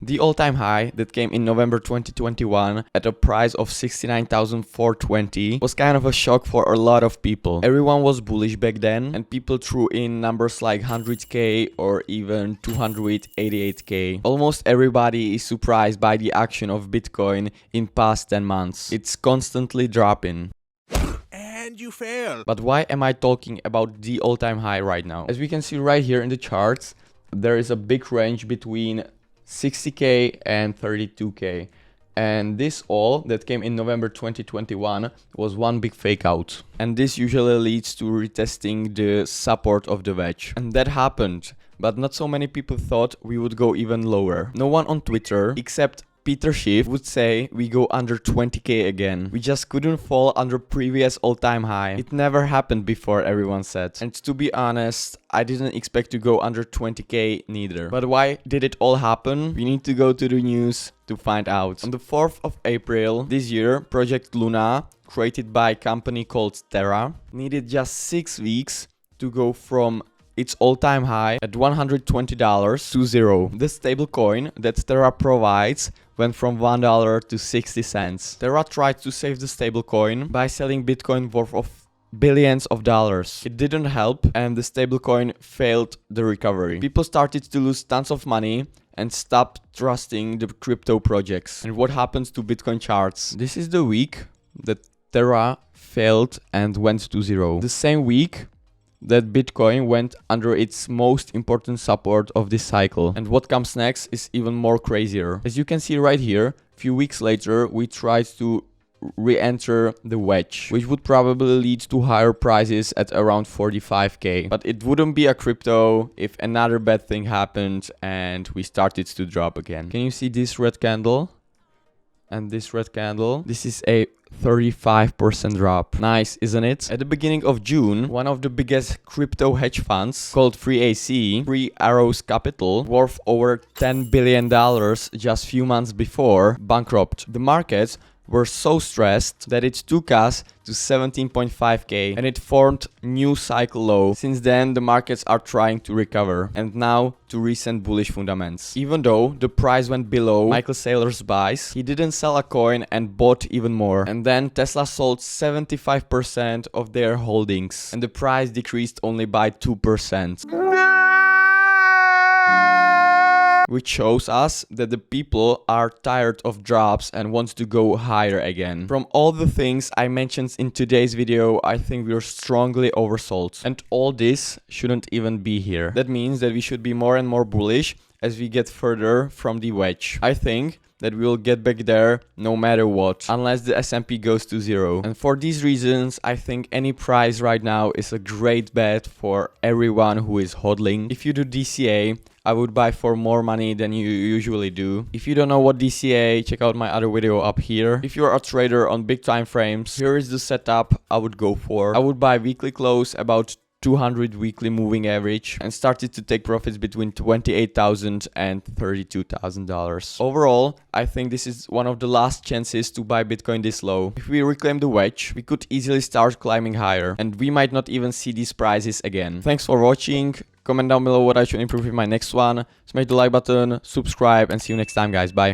The all-time high that came in November 2021 at a price of 69,420 was kind of a shock for a lot of people. Everyone was bullish back then and people threw in numbers like 100k or even 288k. Almost everybody is surprised by the action of Bitcoin in past 10 months. It's constantly dropping. And you fail. But why am I talking about the all-time high right now? As we can see right here in the charts, there is a big range between 60k and 32k. And this all that came in November 2021 was one big fake out. And this usually leads to retesting the support of the wedge. And that happened, but not so many people thought we would go even lower. No one on Twitter, except Peter Schiff, would say we go under 20k again. We just couldn't fall under previous all-time high. It never happened before, everyone said. And to be honest, I didn't expect to go under 20k neither. But why did it all happen? We need to go to the news to find out. On the 4th of April this year, Project Luna, created by a company called Terra, needed just 6 weeks to go from its all-time high at $120 to zero. The stablecoin that Terra provides went from $1 to 60 cents. Terra tried to save the stablecoin by selling Bitcoin worth of billions of dollars. It didn't help and the stablecoin failed the recovery. People started to lose tons of money and stopped trusting the crypto projects. And what happens to Bitcoin charts? This is the week that Terra failed and went to zero. The same week that Bitcoin went under its most important support of this cycle. And what comes next is even more crazier. As you can see right here, a few weeks later, we tried to re-enter the wedge, which would probably lead to higher prices at around 45k. But it wouldn't be a crypto if another bad thing happened and we started to drop again. Can you see this red candle? And this red candle? This is a 35% drop. Nice, isn't it? At the beginning of June, one of the biggest crypto hedge funds called Three Arrows Capital, worth over $10 billion just few months before, bankrupt. The markets were so stressed that it took us to 17.5k and it formed new cycle low. Since then the markets are trying to recover and now to recent bullish fundamentals. Even though the price went below Michael Saylor's buys, he didn't sell a coin and bought even more. And then Tesla sold 75% of their holdings and the price decreased only by 2%. Which shows us that the people are tired of drops and want to go higher again. From all the things I mentioned in today's video, I think we're strongly oversold. And all this shouldn't even be here. That means that we should be more and more bullish as we get further from the wedge. I think that we will get back there no matter what, unless the S&P goes to zero. And for these reasons, I think any price right now is a great bet for everyone who is hodling. If you do DCA, I would buy for more money than you usually do. If you don't know what DCA, check out my other video up here. If you're a trader on big time frames, here is the setup I would go for. I would buy weekly close about 200 weekly moving average and started to take profits between $28,000 and $32,000. Overall, I think this is one of the last chances to buy Bitcoin this low. If we reclaim the wedge, we could easily start climbing higher and we might not even see these prices again. Thanks for watching. Comment down below what I should improve in my next one. Smash the like button, subscribe and see you next time guys. Bye.